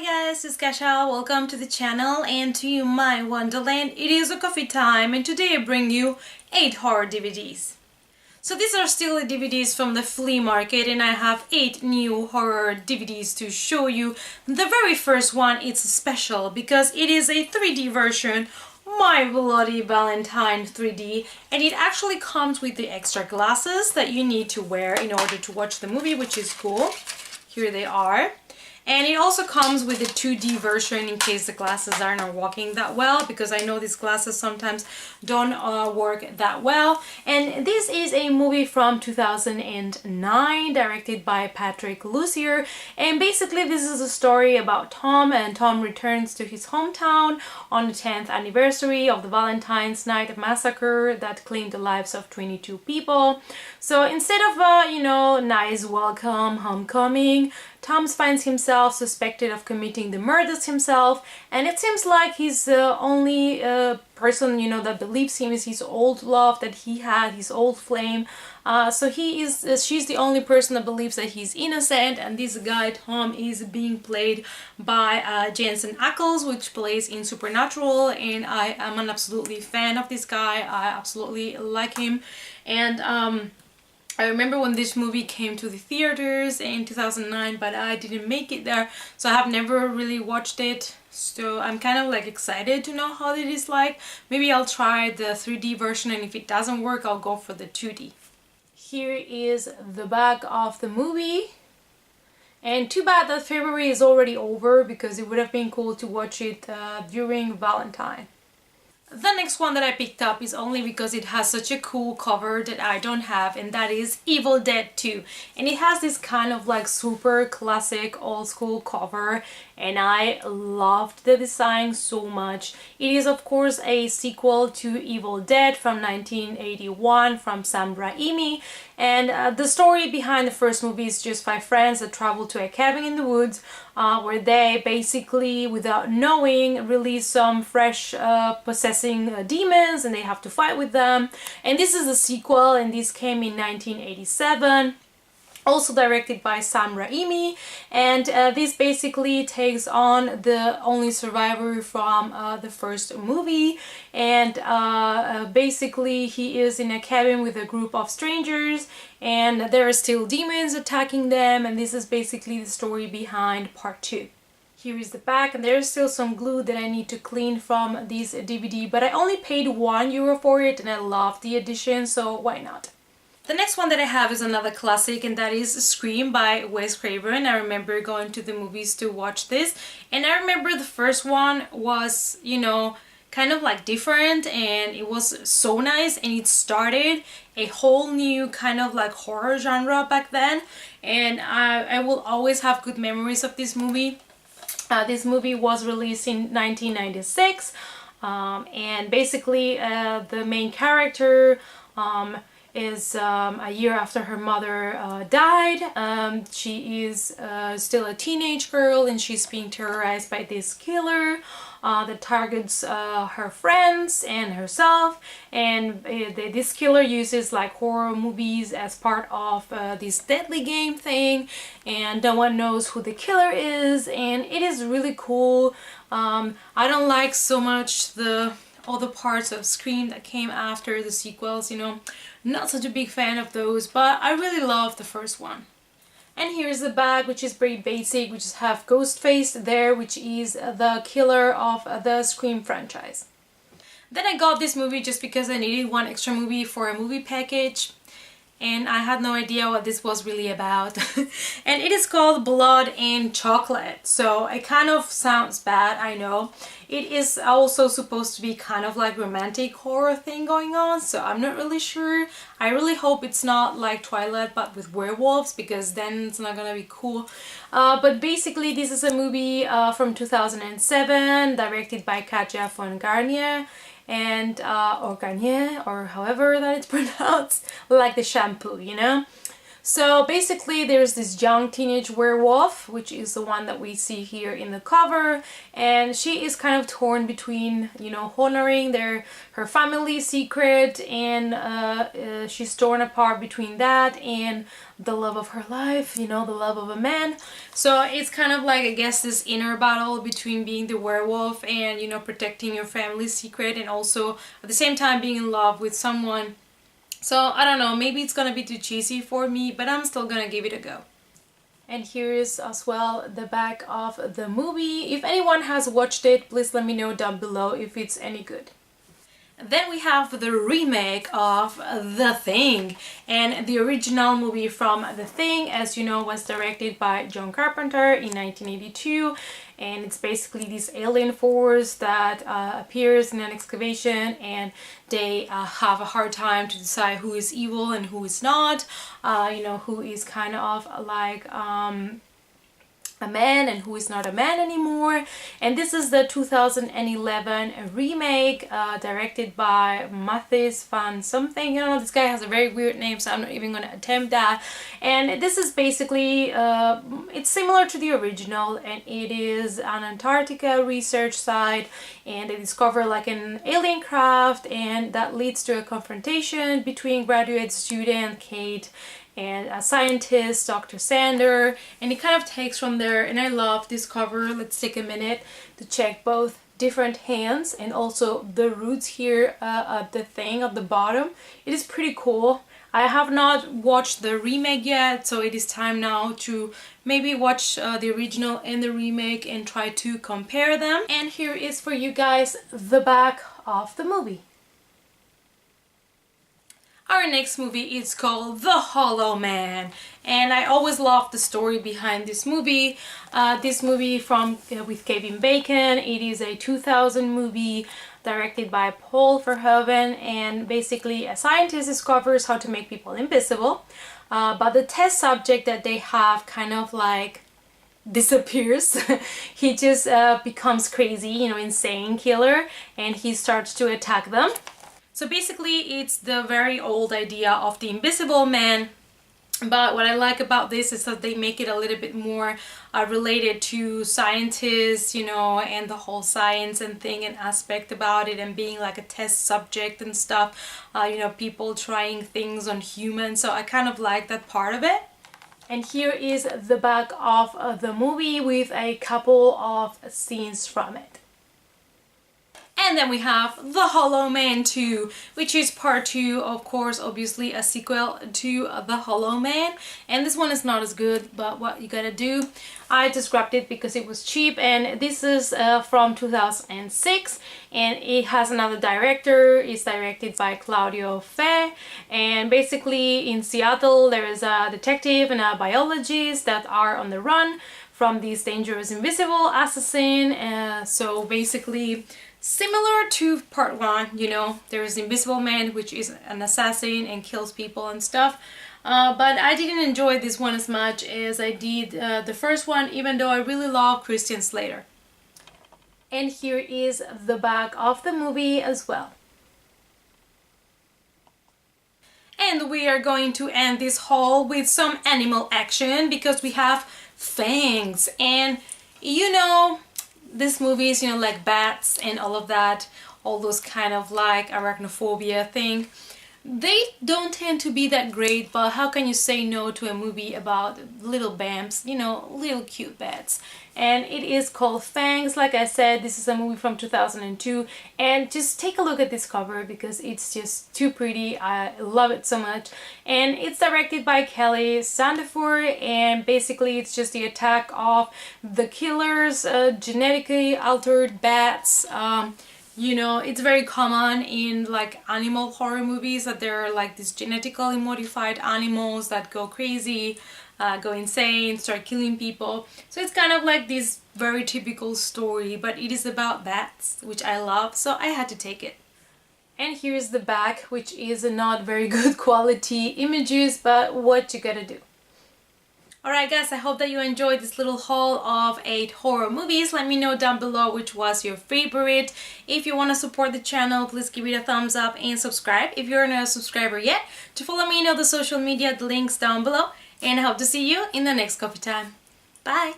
guys, it's Kasha. Welcome to the channel and to my wonderland. It is a coffee time and today I bring you 8 horror DVDs. So these are still the DVDs from the flea market and I have 8 new horror DVDs to show you. The very first one is special because it is a 3D version, My Bloody Valentine 3D, and it actually comes with the extra glasses that you need to wear in order to watch the movie, which is cool. Here they are. And it also comes with a 2D version in case the glasses are not working that well, because I know these glasses sometimes don't work that well. And this is a movie from 2009 directed by Patrick Lussier, and basically this is a story about Tom, and Tom returns to his hometown on the 10th anniversary of the Valentine's Night massacre that claimed the lives of 22 people. So instead of nice welcome homecoming, Tom finds himself suspected of committing the murders himself, and it seems like he's the only person that believes him is his old love that he had, his old flame. So she's the only person that believes that he's innocent, and this guy Tom is being played by Jensen Ackles, which plays in Supernatural, and I am an absolutely fan of this guy. I absolutely like him, and I remember when this movie came to the theaters in 2009, but I didn't make it there, so I have never really watched it. So I'm kind of like excited to know how it is like. Maybe I'll try the 3D version, and if it doesn't work, I'll go for the 2D. Here is the back of the movie. And too bad that February is already over, because it would have been cool to watch it during Valentine. The next one that I picked up is only because it has such a cool cover that I don't have, and that is Evil Dead 2. And it has this kind of like super classic old school cover, and I loved the design so much. It is of course a sequel to Evil Dead from 1981 from Sam Raimi, and the story behind the first movie is just 5 friends that travel to a cabin in the woods where they basically, without knowing, release some fresh possessing demons, and they have to fight with them. And this is a sequel, and this came in 1987. Also directed by Sam Raimi, and this basically takes on the only survivor from the first movie, and basically he is in a cabin with a group of strangers, and there are still demons attacking them, and this is basically the story behind part 2. Here is the back, and there's still some glue that I need to clean from this DVD, but I only paid €1 for it, and I love the edition, so why not? The next one that I have is another classic, and that is Scream by Wes Craven. I remember going to the movies to watch this, and I remember the first one was, kind of like different, and it was so nice, and it started a whole new kind of like horror genre back then, and I will always have good memories of this movie. This movie was released in 1996, and basically the main character is a year after her mother died. She is still a teenage girl, and she's being terrorized by this killer that targets her friends and herself, and this killer uses like horror movies as part of this deadly game thing, and no one knows who the killer is, and it is really cool. I don't like so much all the parts of Scream that came after the sequels, not such a big fan of those, but I really love the first one. And here's the bag, which is very basic. We just have Ghostface there, which is the killer of the Scream franchise. Then I got this movie just because I needed one extra movie for a movie package, and I had no idea what this was really about. And it is called Blood and Chocolate, so it kind of sounds bad, I know. It is also supposed to be kind of like romantic horror thing going on, so I'm not really sure. I really hope it's not like Twilight but with werewolves, because then it's not gonna be cool. But basically this is a movie from 2007 directed by Katja von Garnier, and or Garnier, or however that it's pronounced, like the shampoo, So basically there's this young teenage werewolf, which is the one that we see here in the cover, and she is kind of torn between, you know, honoring her family secret, and she's torn apart between that and the love of her life, you know, the love of a man. So it's kind of like, I guess, this inner battle between being the werewolf and, you know, protecting your family's secret, and also at the same time being in love with someone. So I don't know, maybe it's gonna be too cheesy for me, but I'm still gonna give it a go. And here is as well the back of the movie. If anyone has watched it, please let me know down below if it's any good. Then we have the remake of The Thing, and the original movie from The Thing, as you know, was directed by John Carpenter in 1982, and it's basically this alien force that appears in an excavation, and they have a hard time to decide who is evil and who is not, you know, who is kind of like a man and who is not a man anymore. And this is the 2011 remake, directed by Mathis Van something. You know, this guy has a very weird name, so I'm not even gonna attempt that. And this is basically it's similar to the original, and it is an Antarctica research site, and they discover like an alien craft, and that leads to a confrontation between graduate student Kate and a scientist, Dr. Sander, and it kind of takes from there. And I love this cover. Let's take a minute to check both different hands and also the roots here at the thing at the bottom. It is pretty cool. I have not watched the remake yet, so it is time now to maybe watch the original and the remake and try to compare them. And here is for you guys the back of the movie. Our next movie is called The Hollow Man, and I always loved the story behind this movie. This movie from with Kevin Bacon. It is a 2000 movie directed by Paul Verhoeven, and basically a scientist discovers how to make people invisible, but the test subject that they have kind of like disappears. He just becomes crazy, you know, insane killer, and he starts to attack them. So basically it's the very old idea of the Invisible Man, but what I like about this is that they make it a little bit more related to scientists, you know, and the whole science and thing and aspect about it, and being like a test subject and stuff, you know, people trying things on humans. So I kind of like that part of it. And here is the back of the movie with a couple of scenes from it. And then we have The Hollow Man 2, which is part 2, of course, obviously a sequel to The Hollow Man. And this one is not as good, but what you gotta do. I just grabbed it because it was cheap, and this is from 2006, and it has another director. It's directed by Claudio Fe, and basically in Seattle there is a detective and a biologist that are on the run from this dangerous invisible assassin. So basically similar to part 1, you know, there is Invisible Man, which is an assassin and kills people and stuff. But I didn't enjoy this one as much as I did the first one, even though I really love Christian Slater. And here is the back of the movie as well. And we are going to end this haul with some animal action because we have Fangs. And you know, this movie is, you know, like bats and all of that, all those kind of like arachnophobia thing. They don't tend to be that great, but how can you say no to a movie about little bamps, you know, little cute bats? And it is called Fangs. Like I said, this is a movie from 2002, and just take a look at this cover because it's just too pretty. I love it so much. And it's directed by Kelly Sandefur, and basically it's just the attack of the killers, genetically altered bats. You know, it's very common in like animal horror movies that there are like these genetically modified animals that go crazy, go insane, start killing people. So it's kind of like this very typical story, but it is about bats, which I love, so I had to take it. And here's the back, which is not very good quality images, but what you gotta do. Alright guys, I hope that you enjoyed this little haul of 8 horror movies. Let me know down below which was your favorite. If you want to support the channel, please give it a thumbs up and subscribe if you're not a subscriber yet. To follow me on all the social media, the links down below. And I hope to see you in the next coffee time. Bye!